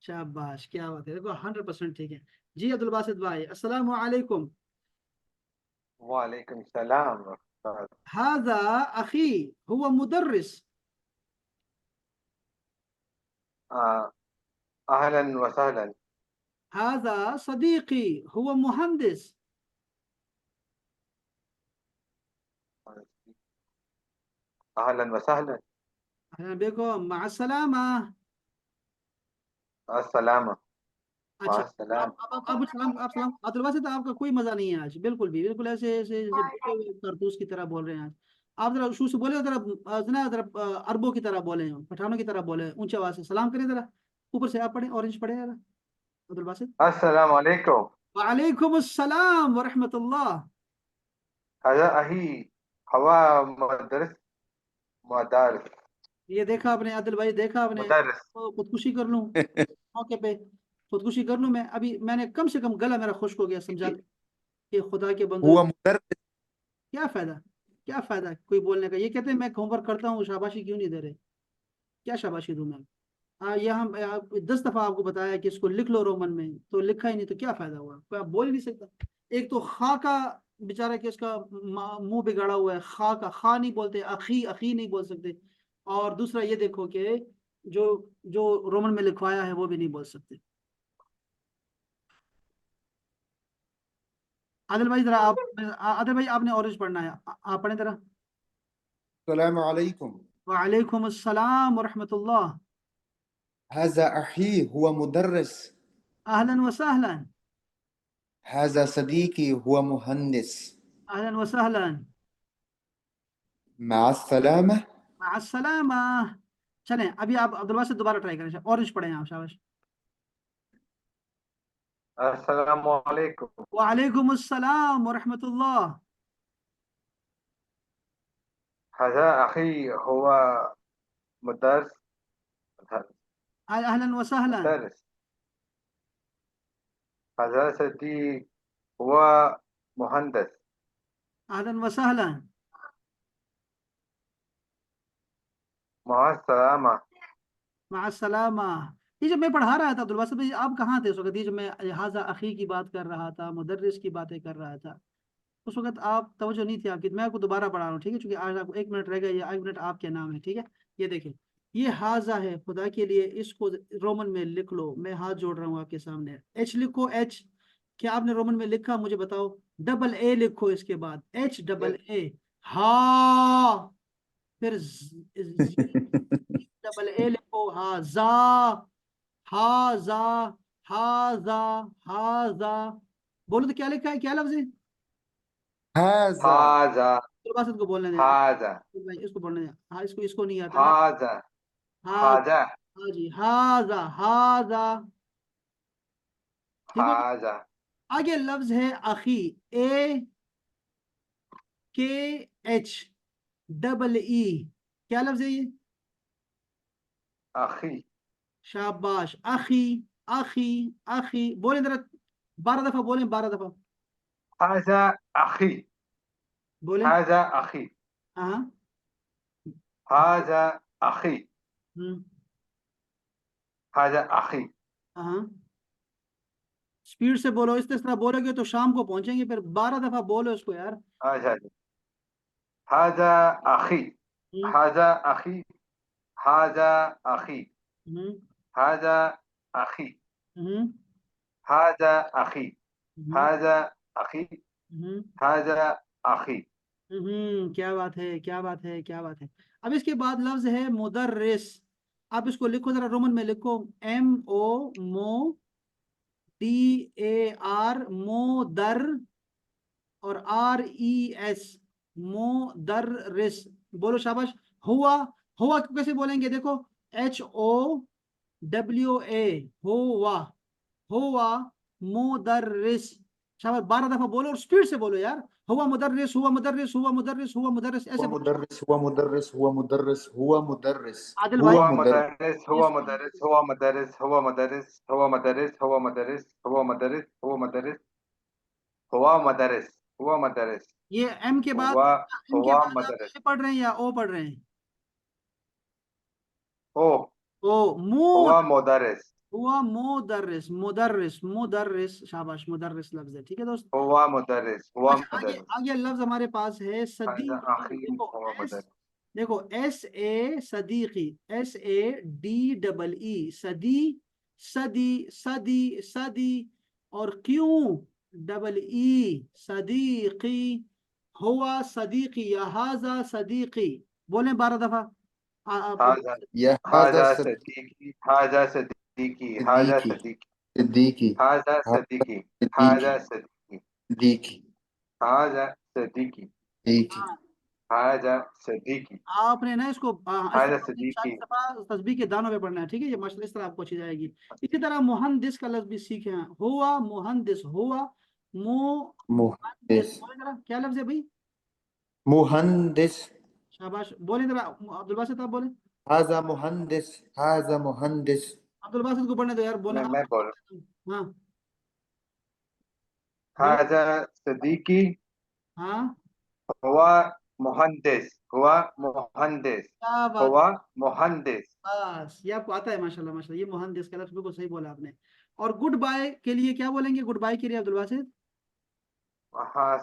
शाबाश, क्या बात है, देखो 100% ठीक है। जी अब्दुल बासित भाई, अस्सलामु अलैकुम। वालेकुम सलाम। हाजा अखी हुआ मुदर्रिस। अहलन व सहलन। हाजा सदीकी हुआ मुहंदिस। अहलन व सहलन। अहलन बिकुम। मा अस्सलामा। अस्सलाम। अच्छा, अस्सलाम। अब सलाम, आप सलाम। अब्दुल बासित, आपका कोई मजा नहीं है आज, बिल्कुल भी, बिल्कुल ऐसे ऐसे ऐसे भूखे हुए कारतूस की तरह बोल रहे हैं आज। आप जरा शुरू से बोले, जरा जरा जरा अरबों की तरह बोले, पठानों की तरह बोले, ऊंचे आवाज से सलाम करें जरा। ऊपर से आप पढ़े, ऑरेंज पढ़े जरा अब्दुल बासित। अस्सलाम वालेकुम। वालेकुम अस्सलाम व रहमतुल्लाह। हज़ा अही हवा मदरस मदारस। ये देखा आपने आदिल भाई, देखा आपने, मुदर्रिस। तो खुदकुशी कर लूं मौके पे, खुदकुशी कर लूं मैं अभी। मैंने कम से कम गला मेरा खुश्क हो गया समझाते कि खुदा के बंदो, هو مدرس. क्या फायदा, क्या फायदा कोई बोलने का। ये कहते हैं मैं होमवर्क करता हूँ, शाबाशी क्यों नहीं दे रहे। क्या शाबाशी दूं मैं। ये हम 10 दफा आपको बताया कि इसको लिख लो रोमन में, तो लिखा ही नहीं, तो क्या फायदा हुआ, कोई आप बोल ही नहीं सकता। एक तो खा का बेचारा कि उसका मुंह बिगाड़ा हुआ है, खा का खा नहीं बोलते, अखी अखी नहीं बोल सकते। और दूसरा ये देखो कि जो जो रोमन में लिखवाया है वो भी नहीं बोल सकते। आदिल भाई जरा आप, आदिल भाई आपने ऑरेंज पढ़ना है, आप पढ़े जरा। السلام عليكم. वालेकुम अस्सलाम व रहमतुल्लाह। هذا أخي هو مدرس. अहलन व सहलन। هذا صديقي هو مهندس. अहलन व सहलन। مع السلامة. मع अस्सलामा। चलें अभी आप अब्दुल बासित दोबारा ट्राई करें, ऑरेंज पढ़े आप, शाबाश। अस्सलाम वालेकुम। वालेकुम अस्सलाम व रहमतुल्लाह। हज़ा अखी हुआ मुदर्स अहलन व सहलन। मुदर्रिस। हज़ा सदीक हुआ मुहंदिस। अहलन व सहलन। मअ सलामा। मع अस्सलामा। ये जब मैं पढ़ा रहा था अब्दुल बासित भाई, आप कहाँ थे उस वक्त। ये जब मैं हाजा अखी की बात कर रहा था, मुदर्रिस की बातें कर रहा था, उस वक्त आप तवज्जो नहीं थी आपकी। मैं आपको दोबारा पढ़ा रहा हूँ, ठीक है, क्योंकि आज आपको 1 मिनट रह गया, ये 1 मिनट आपके नाम है, ठीक है। ये देखें, ये हाजा है, खुदा के लिए इसको रोमन में लिख लो। मैं हाथ जोड़ रहा हूँ आपके सामने, एच लिखो, एच। क्या आपने रोमन में लिखा मुझे बताओ। डबल ए लिखो इसके बाद, एच डबल ए। हा, फिर डबल ए लिखो, हाजा, हाजा, हाजा, हाजा। बोलो तो क्या लिखा है, क्या लफ्ज है। هذا. हाजा। बासित को बोलने दें हाजा। भाई, इसको बोलने दें। हाँ, इसको इसको नहीं आता है। हाजा। हाँ हाजा। हाँ जी, हाजा हाजा। ठीक हो गया? हाजा। आगे लफ्ज है अखी, ए के एच डबल ई। क्या लफ्ज है ये। अखी। शाबाश, अखी अखी अखी। बोले जरा 12 दफा बोले, 12 दफा हाजा अखी। बोले। हाजा अखी। हाँ। हाजा अखी। हम्म। हाजा अखी। हाँ, स्पीड से बोलो, इस तरह बोलोगे तो शाम को पहुंचेंगे। फिर 12 दफा बोलो इसको यार। अच्छा जी। हाजा अखी। हम्म। हाजा अखी। हाजा अखी। हम्म। हाजा अखी। हम्म। हाजा अखी। हम्म। हाजा अखी। हम्म। हाजा अखी। کیا بات ہے، کیا بات ہے، کیا بات ہے. اب اس کے بعد لفظ ہے مدرس. آپ اس کو لکھو ذرا، رومن میں لکھو. MODAR مودر، اور RES مدرس. بولو شاباش. ہوا. ہوا کو کیسے بولیں گے؟ دیکھو HOWA ہوا. ہوا مدرس. شاباش. 12 دفعہ بولو اور سپیڈ سے بولو یار. ہوا مدرس، ہوا مدرس، ہوا مدرس، ہوا مدرس، ایسے هو بولو. مدرس هو مدرس هو مدرس هو مدرس عادل هو بھائی، هو مدرس مدرس هو مدرس هو مدرس هو مدرس هو مدرس هو مدرس هو مدرس هو مدرس هو مدرس هو مدرس یہ ایم کے بعد، هو ایم کے هو بعد آپ مدرس اے پڑھ رہے ہیں یا او پڑھ رہے ہیں؟ هو او مو. هو مدرس ہوا مدرس، مدرس، مدرس. شاباش. مدرس لفظ ہے، ٹھیک ہے دوست. هو مدرس هو اچھا، آگے مدرس آگے لفظ ہمارے پاس ہے هذا صدیقی. أخي دیکھو هو مدرس دیکھو SA صدیقی، SADEE صدی، صدی، صدی، صدی. اور QEE صدیقی. ہوا صدیقی یا ہاذا صدیقی. بولیں 12 دفعہ. هذا يا هذا هذا صديقي هذا صديقي هذا صديقي صديقي صديقي هذا هذا صديقي صديقي هذا صديقي صديقي هذا صديقي صديقي هذا صديقي آپ نے نا اس کو اس هذا طرح 40 صديقي دفعہ تسبیح کے دانوں پہ پڑھنا ہے، ٹھیک ہے؟ یہ ماشاء اللہ اس طرح آپ کو اچھی جائے گی. اسی طرح مہندس کا لفظ بھی سیکھے ہیں. ہوا مہندس، ہوا مہندس. مهندس بولیں ذرا کیا لفظ ہے بھائی؟ مهندس شاباش. بولیں ذرا عبد الباسط، آپ بولیں. هذا مهندس هذا مهندس عبد الباسط کو پڑھنے دو یار، بولیں میں بول ہاں بولیں. هذا صديقي ہاں، هو مهندس هو مهندس کیا بات هو ہے. مهندس بس یہ آپ کو آتا ہے، ماشاء اللہ ماشاء اللہ. یہ مہندس کا لفظ بالکل صحیح بولا آپ نے. اور گڈ بائے کے لیے کیا بولیں گے؟ گڈ بائے کے لیے عبد الباسط.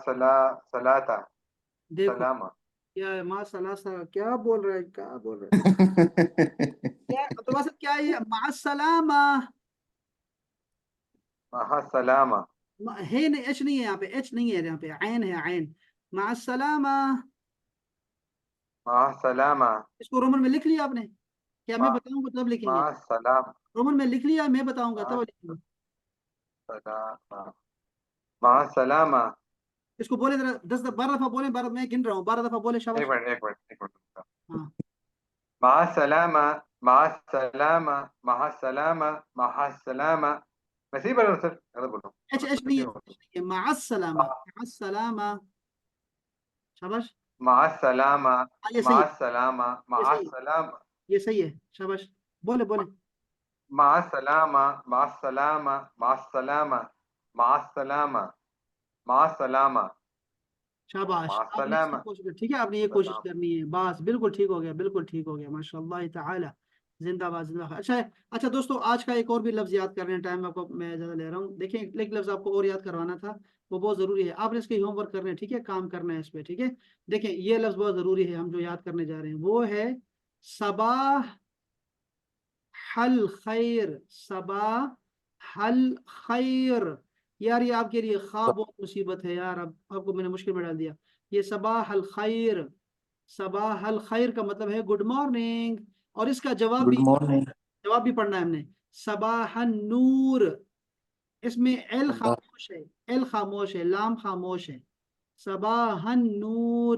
صلاة دیکھو سلامة کیا ہے، ماں سلاسہ کیا بول رہے ہیں، کیا بول رہے ہیں. کیا عبد الباسط کیا ہے یہ؟ مع السلامہ. مع السلامة ہے نہیں، ایچ نہیں ہے یہاں پہ، ایچ نہیں ہے یہاں پہ، عین ہے، عین. مع السلامہ. مع السلامة اس کو رومن میں لکھ لیا آپ نے؟ کیا میں مع بتاؤں گا تب لکھیں گے؟ مع السلامة رومن میں لکھ لیا، میں بتاؤں گا مع تب لکھیں گے. السلامة مع السلامة اس کو بولے ذرا 12 دفعہ بولیں. 12 میں گن رہا ہوں، 12 دفعہ بولے. ایک شاباش. منٹ ایک منٹ ایک منٹ ہاں. مع السلامة مع السلامة مع السلامة مع السلامة میں صحیح بول رہا ہوں سر غلط بول رہا ہوں ایچ ایچ نہیں ہے، ایچ نہیں ہے. مع السلامہ، مع السلامہ. شاباش. مع السلامة یہ صحیح مع ہے، السلامة یہ مع صحیح ہے، السلامة یہ صحیح ہے. شاباش. بولے بولے. مع السلامة مع السلامة مع السلامة مع السلامة مع السلامة شاباش. مع آپ نے اس کی السلامة کوشش کی، ٹھیک ہے؟ آپ نے یہ کوشش سلام کرنی ہے. بس بالکل ٹھیک ہو گیا، بالکل ٹھیک ہو گیا. ماشاء اللہ تعالی. زندہ باد، زندہ باد. اچھا ہے. اچھا دوستو، آج کا ایک اور بھی لفظ یاد کر رہے ہیں. ٹائم آپ کو میں زیادہ لے رہا ہوں. دیکھیں ایک لفظ آپ کو اور یاد کروانا تھا، وہ بہت ضروری ہے. آپ نے اس کے ہوم ورک کرنا ہے، ٹھیک ہے؟ کام کرنا ہے اس پہ، ٹھیک ہے؟ دیکھیں یہ لفظ بہت ضروری ہے، ہم جو یاد کرنے جا رہے ہیں وہ ہے صباح الخیر. صباح الخیر. یار یہ آپ کے لیے خواب بہت مصیبت ہے یار. اب آپ کو میں نے مشکل میں ڈال دیا. یہ صباح الخیر. صباح الخیر کا مطلب ہے گڈ مارننگ. اور اس کا جواب Good بھی morning پڑھنا ہے ہم نے. صباح النور. اس میں ایل صباح خاموش ہے، ایل خاموش ہے، لام خاموش ہے. صباح النور.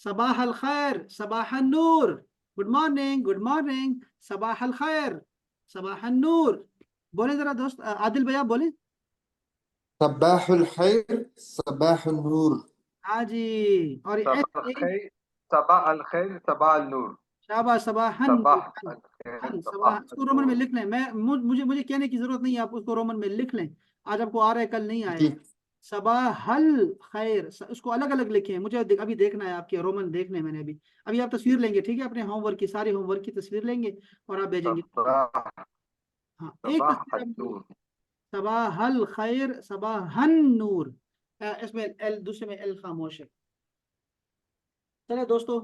صباح الخیر، صباح النور. Good morning, good morning. صباح الخیر، صباح النور. بولیں ذرا دوست عادل بھیا بولیں. صباح الخير صباح النور ہاں جی. اور صباح ایس اے. الخير صباح الخير صباح النور شاباش. صباح النور. صباح الخير صباح. صباح اس کو رومن میں النور لکھ لیں. مجھے کہنے کی ضرورت نہیں ہے، آپ اس کو رومن میں لکھ لیں. آج آپ کو آ رہا ہے، کل نہیں آئے جی گا. صباح الخیر. اس کو الگ الگ لکھیں. مجھے ابھی دیکھنا ہے آپ کے رومن دیکھنے ہیں میں نے ابھی آپ تصویر لیں گے، ٹھیک ہے؟ اپنے ہوم ورک کی، ساری ہوم ورک کی تصویر لیں گے اور آپ بھیجیں گے. صباح ہاں، ایک صباح تصویر آپ النور صباح الخیر، صباح النور. اس میں ایل، دوسرے میں ایل خاموش ہے. چلے دوستو،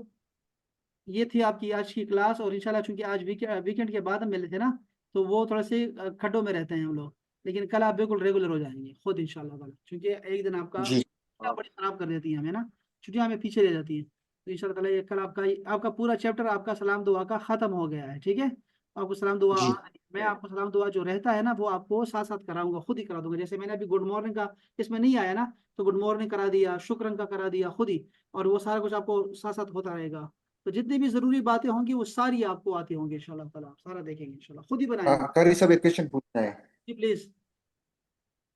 یہ تھی آپ کی آج کی کلاس. اور انشاءاللہ چونکہ آج ویکینڈ کے بعد ہم ملے تھے نا، تو وہ تھوڑے سے کھڈوں میں رہتے ہیں ہم لوگ. لیکن کل آپ بالکل ریگولر ہو جائیں گے خود انشاءاللہ تعالی، چونکہ ایک دن آپ کا جی بڑی خراب کر دیتی ہے ہمیں نا. छुट्टियां हमें पीछे ले जाती हैं। तो इंशाल्लाह ताला ये कल आपका पूरा चैप्टर आपका सलाम दुआ का खत्म हो गया है, ठीक है। आपको सलाम दुआ जी मैं आपको सलाम दुआ जो रहता है ना वो आपको साथ साथ कराऊंगा, खुद ही करा दूंगा। जैसे मैंने अभी गुड मॉर्निंग का इसमें नहीं आया ना, तो गुड मॉर्निंग करा दिया, शुक्रन का करा दिया खुद ही, और वो सारा कुछ आपको साथ साथ होता रहेगा। तो जितनी भी जरूरी बातें होंगी वो सारी आपको आती होंगी इंशाल्लाह ताला, आप सारा देखेंगे इंशाल्लाह, खुद ही बनाएंगे। कारी साहब एक क्वेश्चन पूछना है। जी प्लीज।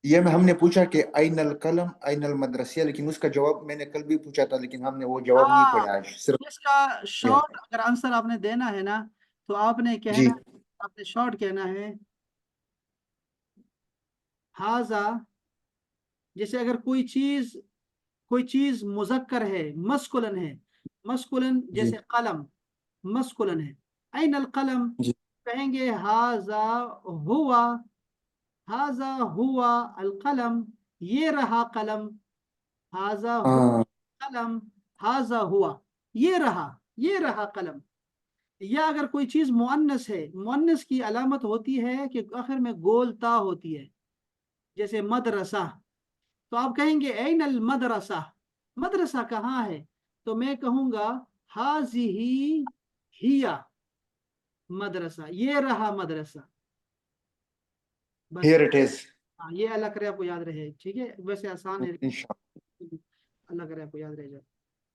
ये में हमने पूछा कि आइनल कलम आइनल मदरसिया, लेकिन उसका जवाब मैंने कल भी पूछा था, लेकिन हमने वो जवाब नहीं हाँ, पढ़ा आज, सिर्फ इसका ये। शॉर्ट अगर आंसर आपने देना है ना, तो आपने जी कहना, आपने शॉर्ट कहना है हाजा। जैसे अगर कोई चीज मुजक्कर है, मस्कुलन है, मस्कुलन जी जैसे कलम मस्कुलन है, ऐन अल कलम, जी कहेंगे हुआ हाजा हुआ अल कलम, ये रहा कलम, हाजा हुआ हाँ कलम, हाजा हुआ ये रहा कलम। या अगर कोई चीज मुअन्नस है, मुअन्नस की अलामत होती है कि आखिर में गोल ता होती है, जैसे मदरसा, तो आप कहेंगे ऐन अल मदरसा, मदरसा कहाँ है, तो मैं कहूंगा हाजिही हिया मदरसा, ये रहा मदरसा। बस। Here it is. हाँ, ये अल्लाह करे आपको याद रहे, ठीक है, वैसे आसान है, इंशाल्लाह। अल्लाह करे आपको याद रह जाए।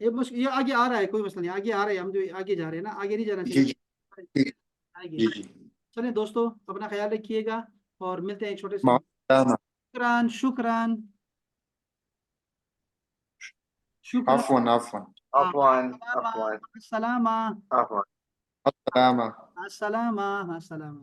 ये मुश्किल, ये आगे आ रहा है, कोई मसला नहीं, आगे आ रहा है, हम जो आगे जा रहे हैं ना, आगे नहीं जाना जी चाहिए, जी जी आगे। जी जी। चलिए दोस्तों, अपना ख्याल रखिएगा, और मिलते हैं एक छोटे से। माफ़ शुक्रान शुक्रान शुक्रान। अफवन अफवन Afwan, Afwan, सलामा Afwan. अस्सलाम। अस्सलामा अस्सलामा।